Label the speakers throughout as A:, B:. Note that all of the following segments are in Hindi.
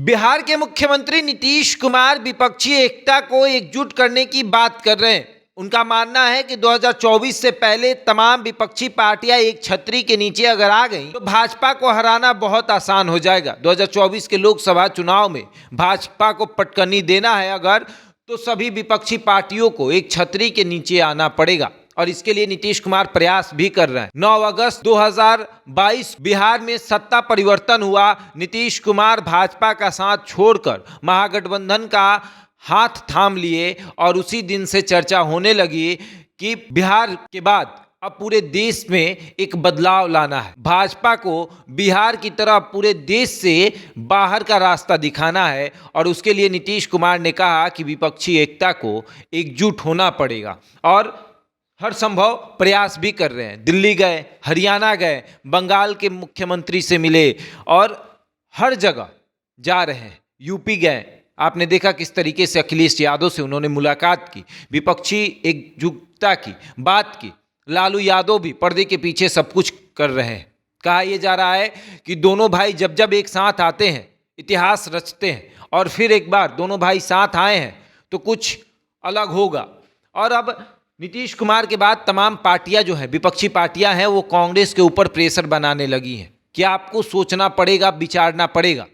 A: बिहार के मुख्यमंत्री नीतीश कुमार विपक्षी एकता को एकजुट करने की बात कर रहे हैं। उनका मानना है कि 2024 से पहले तमाम विपक्षी पार्टियां एक छतरी के नीचे अगर आ गईं तो भाजपा को हराना बहुत आसान हो जाएगा। 2024 के लोकसभा चुनाव में भाजपा को पटकनी देना है अगर, तो सभी विपक्षी पार्टियों को एक छतरी के नीचे आना पड़ेगा और इसके लिए नीतीश कुमार प्रयास भी कर रहे हैं। 9 अगस्त 2022 बिहार में सत्ता परिवर्तन हुआ। नीतीश कुमार भाजपा का साथ छोड़कर महागठबंधन का हाथ थाम लिए और उसी दिन से चर्चा होने लगी कि बिहार के बाद अब पूरे देश में एक बदलाव लाना है। भाजपा को बिहार की तरह पूरे देश से बाहर का रास्ता दिखाना है और उसके लिए नीतीश कुमार ने कहा कि विपक्षी एकता को एकजुट होना पड़ेगा और हर संभव प्रयास भी कर रहे हैं। दिल्ली गए, हरियाणा गए, बंगाल के मुख्यमंत्री से मिले और हर जगह जा रहे हैं। यूपी गए, आपने देखा किस तरीके से अखिलेश यादव से उन्होंने मुलाकात की, विपक्षी एकजुटता की बात की। लालू यादव भी पर्दे के पीछे सब कुछ कर रहे हैं। कहा यह जा रहा है कि दोनों भाई जब जब एक साथ आते हैं इतिहास रचते हैं और फिर एक बार दोनों भाई साथ आए हैं तो कुछ अलग होगा। और अब नीतीश कुमार के बाद तमाम पार्टियां जो हैं, विपक्षी पार्टियां हैं, वो कांग्रेस के ऊपर प्रेशर बनाने लगी हैं कि आपको सोचना पड़ेगा, विचारना पड़ेगा।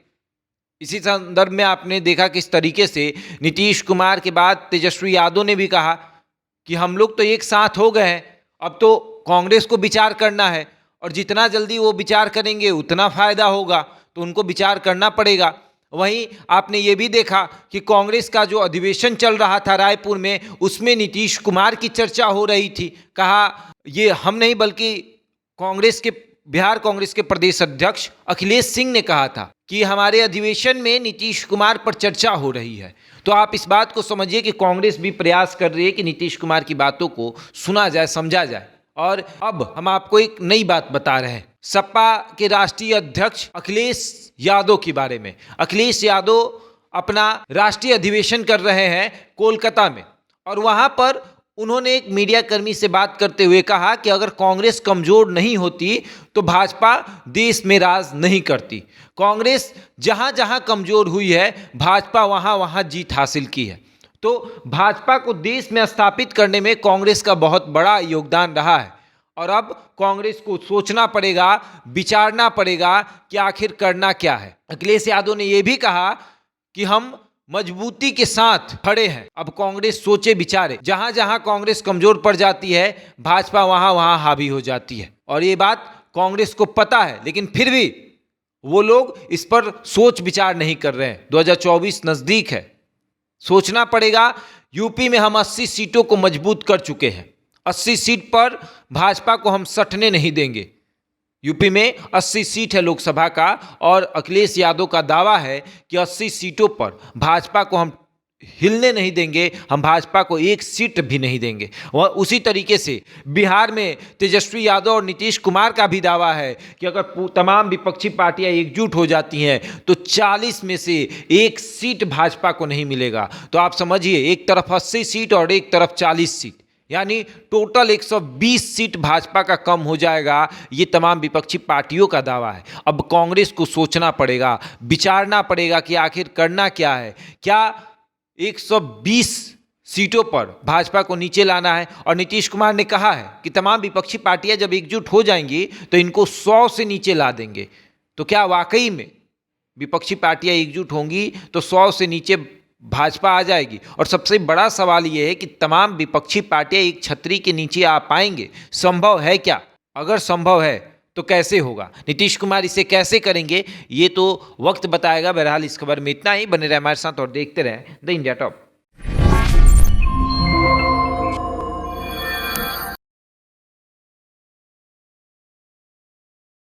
A: इसी संदर्भ में आपने देखा किस तरीके से नीतीश कुमार के बाद तेजस्वी यादव ने भी कहा कि हम लोग तो एक साथ हो गए हैं, अब तो कांग्रेस को विचार करना है और जितना जल्दी वो विचार करेंगे उतना फायदा होगा, तो उनको विचार करना पड़ेगा। वहीं आपने ये भी देखा कि कांग्रेस का जो अधिवेशन चल रहा था रायपुर में, उसमें नीतीश कुमार की चर्चा हो रही थी। कहा ये हम नहीं बल्कि बिहार कांग्रेस के प्रदेश अध्यक्ष अखिलेश सिंह ने कहा था कि हमारे अधिवेशन में नीतीश कुमार पर चर्चा हो रही है। तो आप इस बात को समझिए कि कांग्रेस भी प्रयास कर रही है कि नीतीश कुमार की बातों को सुना जाए, समझा जाए। और अब हम आपको एक नई बात बता रहे हैं सपा के राष्ट्रीय अध्यक्ष अखिलेश यादव के बारे में। अखिलेश यादव अपना राष्ट्रीय अधिवेशन कर रहे हैं कोलकाता में और वहां पर उन्होंने एक मीडिया कर्मी से बात करते हुए कहा कि अगर कांग्रेस कमजोर नहीं होती तो भाजपा देश में राज नहीं करती। कांग्रेस जहां जहां कमजोर हुई है, भाजपा वहां वहां जीत हासिल की है। तो भाजपा को देश में स्थापित करने में कांग्रेस का बहुत बड़ा योगदान रहा है और अब कांग्रेस को सोचना पड़ेगा, विचारना पड़ेगा कि आखिर करना क्या है। अखिलेश यादव ने यह भी कहा कि हम मजबूती के साथ खड़े हैं। अब कांग्रेस सोचे विचारे, जहां जहां कांग्रेस कमजोर पड़ जाती है भाजपा वहां वहां हावी हो जाती है और ये बात कांग्रेस को पता है, लेकिन फिर भी वो लोग इस पर सोच विचार नहीं कर रहे हैं। 2024 नजदीक है, सोचना पड़ेगा। यूपी में हम 80 सीटों को मजबूत कर चुके हैं, 80 सीट पर भाजपा को हम सटने नहीं देंगे। यूपी में 80 सीट है लोकसभा का और अखिलेश यादव का दावा है कि 80 सीटों पर भाजपा को हम हिलने नहीं देंगे, हम भाजपा को एक सीट भी नहीं देंगे। वह उसी तरीके से बिहार में तेजस्वी यादव और नीतीश कुमार का भी दावा है कि अगर तमाम विपक्षी पार्टियां एकजुट हो जाती हैं तो 40 में से एक सीट भाजपा को नहीं मिलेगा। तो आप समझिए, एक तरफ 80 सीट और एक तरफ 40 सीट, यानी टोटल 120 सीट भाजपा का कम हो जाएगा। ये तमाम विपक्षी पार्टियों का दावा है। अब कांग्रेस को सोचना पड़ेगा, विचारना पड़ेगा कि आखिर करना क्या है। क्या 120 सीटों पर भाजपा को नीचे लाना है? और नीतीश कुमार ने कहा है कि तमाम विपक्षी पार्टियां जब एकजुट हो जाएंगी तो इनको 100 से नीचे ला देंगे। तो क्या वाकई में विपक्षी पार्टियां एकजुट होंगी तो 100 से नीचे भाजपा आ जाएगी? और सबसे बड़ा सवाल यह है कि तमाम विपक्षी पार्टियां एक छतरी के नीचे आ पाएंगे? संभव है क्या? अगर संभव है तो कैसे होगा? नीतीश कुमार इसे कैसे करेंगे, ये तो वक्त बताएगा। बहरहाल इस खबर में इतना ही। बने रहे हमारे साथ और देखते रहें द इंडिया टॉप।